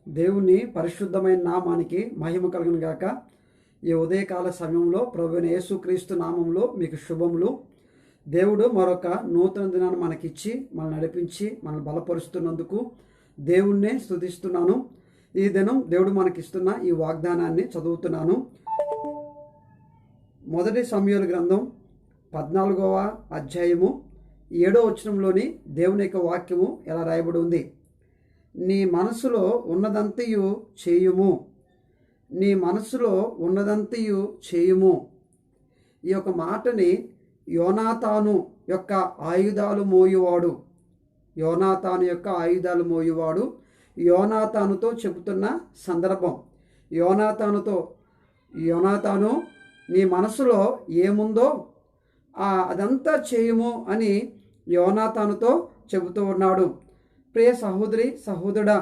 దేవుని పరిశుద్ధమైన నామానికి మహిమ కలుగును గాక. ఈ ఉదయకాల సమయంలో ప్రభువైన యేసుక్రీస్తు నామంలో మీకు శుభములు. దేవుడు మరొక నూతన దినాన్ని మనకిచ్చి మనల్ని నడిపించి మనల్ని బలపరుస్తున్నందుకు దేవుణ్ణే స్తుతిస్తున్నాను. ఈ దినం దేవుడు మనకిస్తున్న ఈ వాగ్దానాన్ని చదువుతున్నాను. మొదటి సమూయేలు గ్రంథం 14వ అధ్యాయము 7వ వచనంలోని దేవుని యొక్క వాక్యము ఎలా రాయబడి ఉంది. నీ మనసులో ఉన్నదంతయు చేయుము, నీ మనసులో ఉన్నదంతయు చేయుము. ఈ యొక్క మాటని యోనాతాను యొక్క ఆయుధాలు మోయువాడు, యోనాతాను యొక్క ఆయుధాలు మోయువాడు యోనాతానుతో చెబుతున్న సందర్భం. యోనాతాను నీ మనసులో ఏముందో అదంతా చేయుము అని యోనాతానుతో చెబుతూ ఉన్నాడు. ప్రియ సహోదరి సహోదరుడా,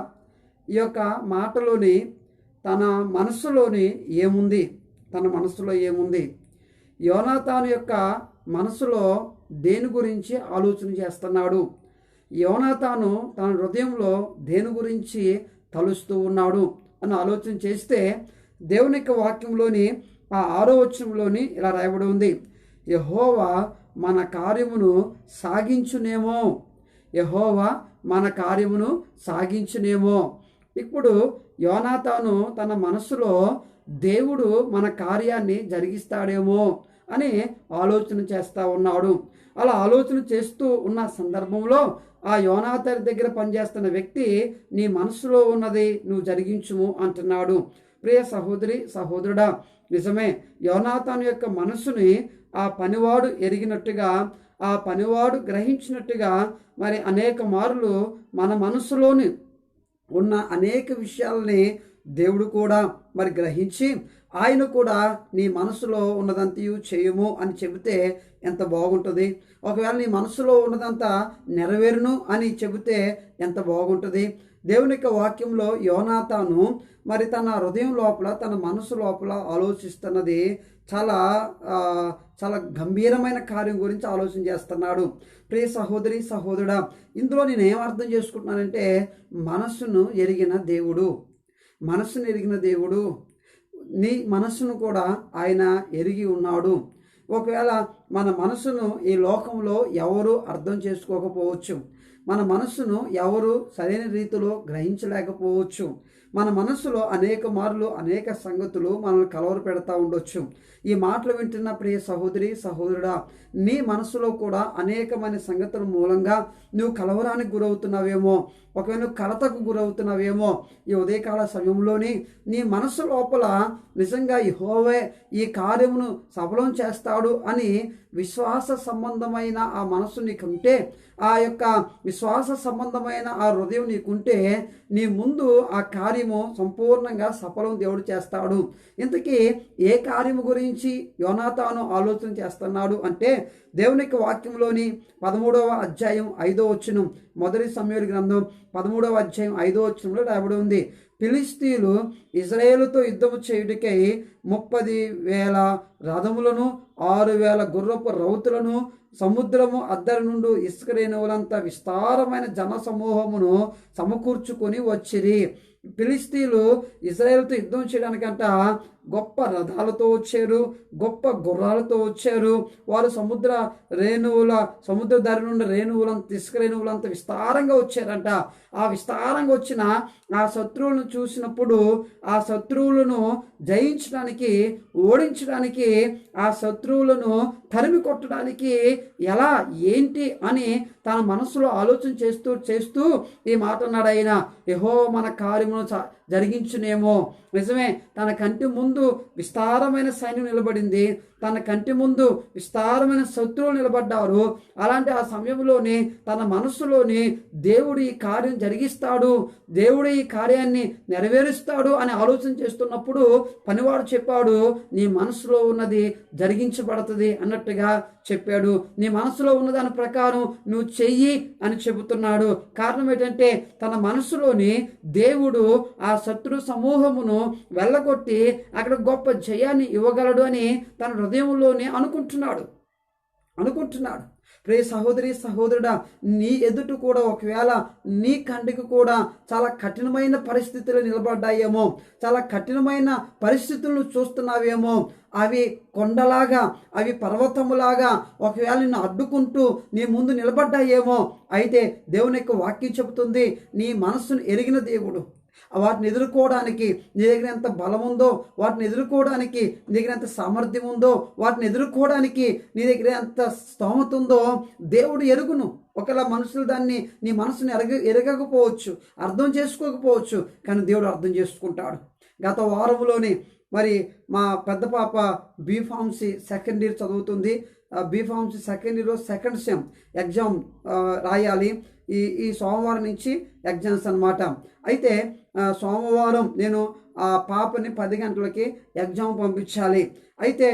ఈ యొక్క మాటలోని తన మనస్సులో ఏముంది, యోనాతాను యొక్క మనసులో దేని గురించి ఆలోచన చేస్తున్నాడు, యోనాతాను తన హృదయంలో దేని గురించి తలుస్తూ ఉన్నాడు అని ఆలోచన చేస్తే దేవుని యొక్క వాక్యంలోని 6వ వచనంలోని ఇలా రాయబడి ఉంది. యెహోవా మన కార్యమును సాగించునేమో, యెహోవా మన కార్యమును సాగించునేమో. ఇప్పుడు యోనాతాను తన మనసులో దేవుడు మన కార్యాన్ని జరిగిస్తాడేమో అని ఆలోచన చేస్తూ ఉన్నాడు. అలా ఆలోచన చేస్తూ ఉన్న సందర్భంలో ఆ యోనాతాను దగ్గర పనిచేస్తున్న వ్యక్తి నీ మనసులో ఉన్నది నువ్వు జరిగించుము అంటున్నాడు. ప్రియ సహోదరి సహోదరుడా, నిజమే, యోనాతాను యొక్క మనసుని ఆ పనివాడు ఎరిగినట్టుగా, ఆ పనివాడు గ్రహించినట్టుగా మరి అనేక మార్లు మన మనసులోని ఉన్న అనేక విషయాలని దేవుడు కూడా మరి గ్రహించి ఆయన కూడా నీ మనసులో ఉన్నదంతయు చేయము అని చెబితే ఎంత బాగుంటుంది. ఒకవేళ నీ మనసులో ఉన్నదంతా నెరవేరును అని చెబితే ఎంత బాగుంటుంది. దేవుని యొక్క వాక్యంలో యోనాతాను మరి తన హృదయం లోపల, తన మనసు లోపల ఆలోచిస్తున్నది చాలా గంభీరమైన కార్యం గురించి ఆలోచన చేస్తున్నాడు. ప్రియ సహోదరి సహోదరుడా, ఇందులో నేను ఏం అర్థం చేసుకుంటున్నానంటే మనస్సును ఎరిగిన దేవుడు నీ మనస్సును కూడా ఆయన ఎరిగి ఉన్నాడు. ఒకవేళ మన మనసును ఈ లోకంలో ఎవరు అర్థం చేసుకోకపోవచ్చు, మన మనస్సును ఎవరు సరైన రీతిలో గ్రహించలేకపోవచ్చు. మన మనస్సులో అనేక మార్లు అనేక సంగతులు మనల్ని కలవర పెడతా ఉండొచ్చు. ఈ మాటలు వింటున్న ప్రియ సహోదరి సహోదరుడా, నీ మనసులో కూడా అనేకమైన సంగతుల మూలంగా నువ్వు కలవరానికి గురవుతున్నావేమో, ఒకవేళ నువ్వు కలతకు గురవుతున్నావేమో. ఈ ఉదయకాల సమయంలోని నీ మనసు లోపల నిజంగా యెహోవా ఈ కార్యమును సఫలం చేస్తాడు అని విశ్వాస సంబంధమైన ఆ మనసు నీకుంటే, ఆ యొక్క విశ్వాస సంబంధమైన ఆ హృదయం నీకుంటే నీ ముందు ఆ కార్యము సంపూర్ణంగా సఫలం దేవుడు చేస్తాడు. ఇంతకీ ఏ కార్యము గురించి యోనాతాను ఆలోచన చేస్తున్నాడు అంటే దేవుని యొక్క వాక్యంలోని 13వ అధ్యాయం 5వ వచనం, మొదటి సమూయేలు గ్రంథం 13వ అధ్యాయం 5వ వచనంలో రాయబడి ఉంది. ఫిలిష్తీయులు ఇజ్రాయేలుతో యుద్ధము చేయుటకై 30,000 రథములను 6,000 గుర్రపు రౌతులను సముద్రము అద్దరి నుండి ఇసుక రేణువులంత విస్తారమైన జన సమూహమును సమకూర్చుకొని వచ్చిరి. ఫిలిష్తీయులు ఇజ్రాయేలుతో యుద్ధం చేయడానికంట గొప్ప రథాలతో వచ్చారు, గొప్ప గుర్రాలతో వచ్చారు. వారు సముద్ర ధరి నుండి రేణువులంత ఇసుక రేణువులంత విస్తారంగా వచ్చారంట. ఆ విస్తారంగా వచ్చిన ఆ శత్రువులను చూసినప్పుడు ఆ శత్రువులను జయించడానికి, ఓడించడానికి, ఆ శత్రువులను తరిమి కొట్టడానికి ఎలా ఏంటి అని తన మనసులో ఆలోచన చేస్తూ ఈ మాట అన్నాడు ఆయన. యెహోవా మన కార్యమును జరిగించునేమో. నిజమే, తన కంటి ముందు విస్తారమైన సైన్యం నిలబడింది, తన కంటి ముందు విస్తారమైన శత్రువులు నిలబడ్డారు. అలాంటి ఆ సమయంలోనే తన మనసులోని దేవుడు ఈ కార్యం జరిగిస్తాడు, దేవుడు ఈ కార్యాన్ని నెరవేరుస్తాడు అని ఆలోచన చేస్తున్నప్పుడు పనివాడు చెప్పాడు, నీ మనసులో ఉన్నది జరిగించబడుతుంది అన్నట్టుగా చెప్పాడు. నీ మనసులో ఉన్న దాని ప్రకారం నువ్వు చెయ్యి అని చెబుతున్నాడు. కారణం ఏంటంటే తన మనసులోని దేవుడు ఆ శత్రు సమూహమును వెళ్ళగొట్టి అక్కడ గొప్ప జయాన్ని ఇవ్వగలడు అని తన హృదయంలోనే అనుకుంటున్నాడు. ప్రియ సహోదరి సహోదరుడా, నీ ఎదుట కూడా ఒకవేళ నీ కంటికి కూడా చాలా కఠినమైన పరిస్థితులు నిలబడ్డాయేమో, చాలా కఠినమైన పరిస్థితులను చూస్తున్నావేమో, అవి కొండలాగా, అవి పర్వతములాగా ఒకవేళ నిన్ను అడ్డుకుంటూ నీ ముందు నిలబడ్డాయేమో. అయితే దేవుని యొక్క వాక్యం చెబుతుంది, నీ మనస్సును ఎరిగిన దేవుడు వాటిని ఎదుర్కోవడానికి నీ దగ్గర ఎంత బలం ఉందో, వాటిని ఎదుర్కోవడానికి నీ దగ్గర ఎంత సామర్థ్యం ఉందో, వాటిని ఎదుర్కోవడానికి నీ దగ్గర ఎంత స్తోమత ఉందో దేవుడు ఎరుగును. ఒకవేళ మనుషులు దాన్ని నీ మనసుని ఎరగకపోవచ్చు, అర్థం చేసుకోకపోవచ్చు, కానీ దేవుడు అర్థం చేసుకుంటాడు. గత వారంలోని మరి మా పెద్ద పాప బీఫార్మసీ సెకండ్ ఇయర్ చదువుతుంది. బీఫార్మసీ సెకండ్ ఇయర్లో సెకండ్ సెమ్ ఎగ్జామ్ రాయాలి. ఈ సోమవారం నుంచి ఎగ్జామ్స్ అనమాట. అయితే సోమవారం నేను ఆ పాపని 10 గంటలకి ఎగ్జామ్ పంపించాలి. అయితే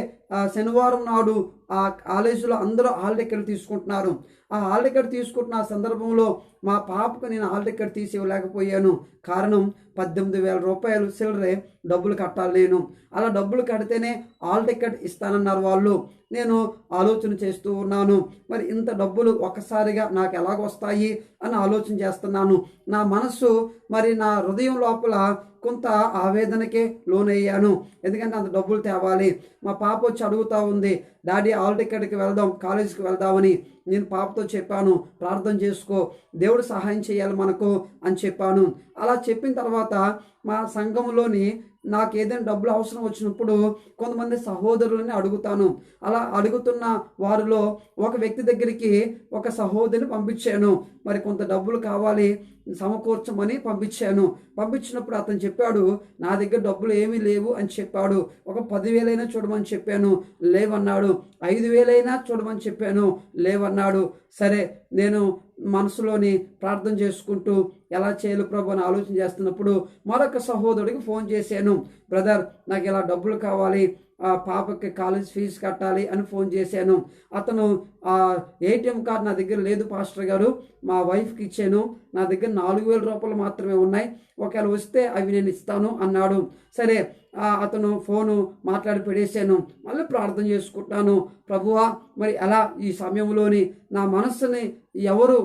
శనివారం నాడు ఆ కాలేజీలో అందరూ హాల్ టికెట్ తీసుకుంటున్నారు. ఆ హాల్ టికెట్ తీసుకుంటున్న సందర్భంలో మా పాపకు నేను హాల్ టికెట్ తీసి ఇవ్వలేకపోయాను. కారణం 18,000 రూపాయలు చిల్లరే డబ్బులు కట్టాలి నేను. అలా డబ్బులు కడితేనే హాల్ టికెట్ ఇస్తానన్నారు వాళ్ళు. నేను ఆలోచన చేస్తూ ఉన్నాను, మరి ఇంత డబ్బులు ఒక్కసారిగా నాకు ఎలాగొస్తాయి అని ఆలోచన చేస్తున్నాను. నా మనస్సు మరి నా హృదయం లోపల కొంత ఆవేదనకే లోనయ్యాను. ఎందుకంటే అంత డబ్బులు తేవాలి. మా పాప వచ్చి అడుగుతూ ఉంది, డాడీ హాల్ టికెట్కి వెళ్దాం, కాలేజీకి వెళ్దామని. నేను పాపతో చెప్పాను, ప్రార్థన చేసుకో, దేవుడు సహాయం చేయాలి మనకు అని చెప్పాను. అలా చెప్పిన తర్వాత మా సంఘంలోని నాకు ఏదైనా డబ్బులు అవసరం వచ్చినప్పుడు కొంతమంది సహోదరులని అడుగుతాను. అలా అడుగుతున్న వారిలో ఒక వ్యక్తి దగ్గరికి ఒక సహోదరిని పంపించాను. మరి కొంత డబ్బులు కావాలి సమకూర్చమని పంపించాను. పంపించినప్పుడు అతను చెప్పాడు, నా దగ్గర డబ్బులు ఏమీ లేవు అని చెప్పాడు. ఒక 10,000 చూడమని చెప్పాను, లేవన్నాడు. 5,000 చూడమని చెప్పాను, లేవన్నాడు. సరే, నేను మనసులోని ప్రార్థన చేసుకుంటూ ఎలా చేయాలి ప్రభు అని ఆలోచన చేస్తున్నప్పుడు మరొక సహోదరుడికి ఫోన్ చేశాను. బ్రదర్, నాకు ఇలా డబ్బులు కావాలి, ఆ పాపకి కాలేజ్ ఫీజు కట్టాలి అని ఫోన్ చేశాను. అతను ఏటీఎం కార్డు నా దగ్గర లేదు పాస్టర్ గారు, మా వైఫ్కి ఇచ్చాను, నా దగ్గర 4,000 రూపాయలు మాత్రమే ఉన్నాయి, ఒకవేళ వస్తే అవి నేను ఇస్తాను అన్నాడు. సరే, అతను ఫోను మాట్లాడి పెడేశాను. మళ్ళీ ప్రార్థన చేసుకుంటాను, ప్రభువా మరి అలా ఈ సమయంలోని నా మనస్సుని ఎవరు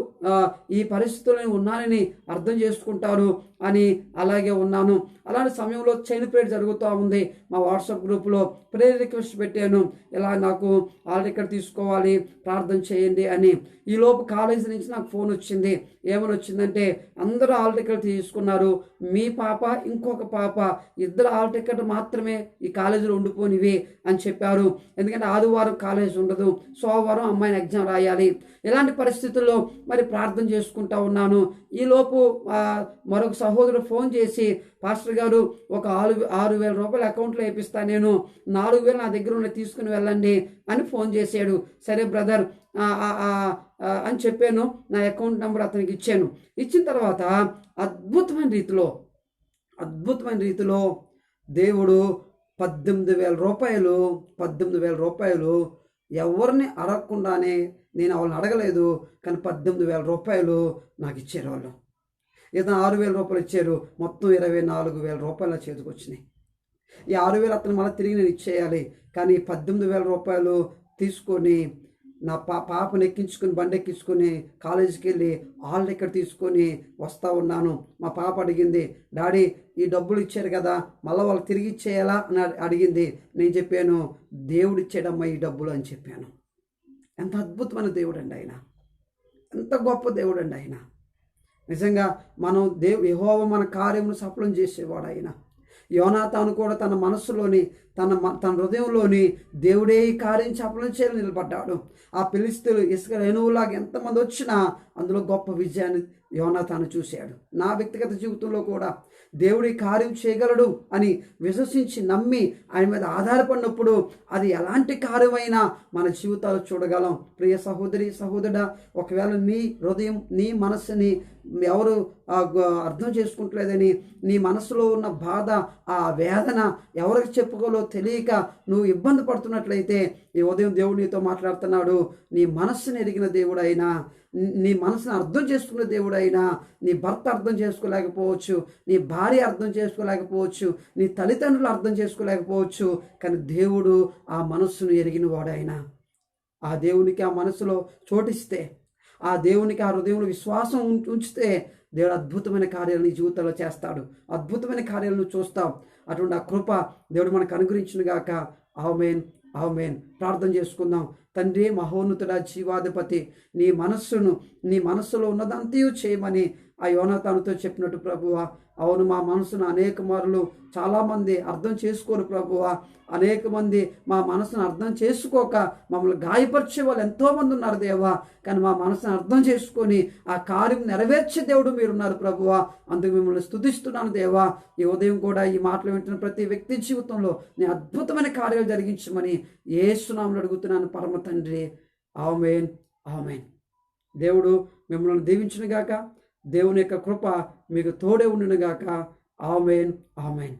ఈ పరిస్థితుల్లో ఉన్నానని అర్థం చేసుకుంటారు అని అలాగే ఉన్నాను. అలాంటి సమయంలో చైన్ ప్రేయర్ జరుగుతూ ఉంది. మా వాట్సాప్ గ్రూప్లో ప్రేయర్ రిక్వెస్ట్ పెట్టాను, ఇలా నాకు హాల్ టికెట్ తీసుకోవాలి, ప్రార్థన చేయండి అని. ఈలోపు కాలేజీ నుంచి నాకు ఫోన్ వచ్చింది. ఏమని వచ్చిందంటే, అందరూ హాల్ టికెట్ తీసుకున్నారు, మీ పాప ఇంకొక పాప ఇద్దరు హాల్ టికెట్ మాత్రమే ఈ కాలేజీలో ఉండిపోనివి అని చెప్పారు. ఎందుకంటే ఆదివారం కాలేజ్ ఉండదు, సోమవారం అమ్మాయిని ఎగ్జామ్ రాయాలి. ఇలాంటి పరిస్థితుల్లో మరి ప్రార్థన చేసుకుంటా ఉన్నాను. ఈలోపు మరొక సహోదరుడు ఫోన్ చేసి, పాస్టర్ గారు ఒక 6,000 రూపాయలు అకౌంట్లో వేపిస్తాను, నేను 4,000 నా దగ్గర ఉన్న తీసుకుని వెళ్ళండి అని ఫోన్ చేశాడు. సరే బ్రదర్ అని చెప్పాను. నా అకౌంట్ నెంబర్ అతనికి ఇచ్చాను. ఇచ్చిన తర్వాత అద్భుతమైన రీతిలో దేవుడు 18,000 రూపాయలు ఎవరిని అడగకుండానే, నేను వాళ్ళని అడగలేదు, కానీ 18,000 రూపాయలు నాకు ఇచ్చారు వాళ్ళు. ఇతను 6,000 రూపాయలు ఇచ్చారు, మొత్తం 24,000 రూపాయలు నా చేతికి వచ్చినాయి. ఈ 6,000 అతను మళ్ళీ తిరిగి నేను ఇచ్చేయాలి. కానీ 18,000 రూపాయలు తీసుకొని నా పాపను ఎక్కించుకొని బండి ఎక్కించుకొని కాలేజీకి వెళ్ళి హాల్ టికెట్ తీసుకొని వస్తూ ఉన్నాను. మా పాప అడిగింది, డాడీ ఈ డబ్బులు ఇచ్చారు కదా, మళ్ళీ వాళ్ళు తిరిగి ఇచ్చేయాలా అని అడిగింది. నేను చెప్పాను, దేవుడు ఇచ్చాడమ్మా ఈ డబ్బులు అని చెప్పాను. ఎంత అద్భుతమైన దేవుడు అండి ఆయన, ఎంత గొప్ప దేవుడు అండి ఆయన. నిజంగా మనం యెహోవా మన కార్యమును సఫలం చేసేవాడు ఆయన. యోనాతాను కూడా తన మనస్సులోని తన హృదయంలోని దేవుడే ఈ కార్యం సఫలం చేయాలని నిలబడ్డాడు. ఆ ఫిలిష్తీయులు ఇసుక రేణువులాగా ఎంతమంది వచ్చినా అందులో గొప్ప విజయాన్ని యోనాతాను చూశాడు. నా వ్యక్తిగత జీవితంలో కూడా దేవుడి కార్యం చేయగలడు అని విశ్వసించి నమ్మి ఆయన మీద ఆధారపడినప్పుడు అది ఎలాంటి కార్యమైనా మన జీవితాలు చూడగలం. ప్రియ సహోదరి సహోదరుడా, ఒకవేళ నీ హృదయం నీ మనస్సుని ఎవరు అర్థం చేసుకుంటలేదని, నీ మనసులో ఉన్న బాధ ఆ వేదన ఎవరికి చెప్పుకోలో తెలియక నువ్వు ఇబ్బంది పడుతున్నట్లయితే ఈ ఉదయం దేవుడు నీతో మాట్లాడుతున్నాడు. నీ మనస్సుని ఎరిగిన దేవుడైనా, నీ మనసును అర్థం చేసుకున్న దేవుడైనా, నీ భర్త అర్థం చేసుకోలేకపోవచ్చు, నీ భార్య అర్థం చేసుకోలేకపోవచ్చు, నీ తల్లిదండ్రులు అర్థం చేసుకోలేకపోవచ్చు, కానీ దేవుడు ఆ మనస్సును ఎరిగిన వాడైనా, ఆ దేవునికి ఆ మనసులో చోటిస్తే, ఆ దేవునికి ఆ హృదయంలో విశ్వాసం ఉంచితే దేవుడు అద్భుతమైన కార్యాలు నీ జీవితంలో చేస్తాడు. అద్భుతమైన కార్యాలను చూస్తావు. అటువంటి ఆ కృప దేవుడు మనకు అనుగ్రహించును గాక. ఆమేన్, ఆమేన్. ప్రార్థన చేసుకుందాం. తండ్రి మహోన్నతుడా, జీవాధిపతి, నీ మనస్సులో ఉన్నదంతయు చేయమని ఆ యోనాతానుతో చెప్పినట్టు ప్రభువా, అవును, మా మనసును అనేక మార్లు చాలామంది అర్థం చేసుకోరు ప్రభువా. అనేక మంది మా మనసును అర్థం చేసుకోక మమ్మల్ని గాయపరిచే వాళ్ళు ఎంతోమంది ఉన్నారు దేవా. కానీ మా మనసును అర్థం చేసుకొని ఆ కార్యం నెరవేర్చే దేవుడు మీరున్నారు ప్రభువా. అందుకు మిమ్మల్ని స్తుతిస్తున్నాను దేవా. ఈ ఉదయం కూడా ఈ మాటలు వింటున్న ప్రతి వ్యక్తి జీవితంలో నీ అద్భుతమైన కార్యాలు జరిగించమని యేసు నామములో అడుగుతున్నాను పరమ తండ్రి. ఆమేన్, ఆమేన్. దేవుడు మిమ్మల్ని దీవించును గాక. దేవుని యొక్క కృప మీకు తోడే ఉండును గాక. ఆమేన్, ఆమేన్.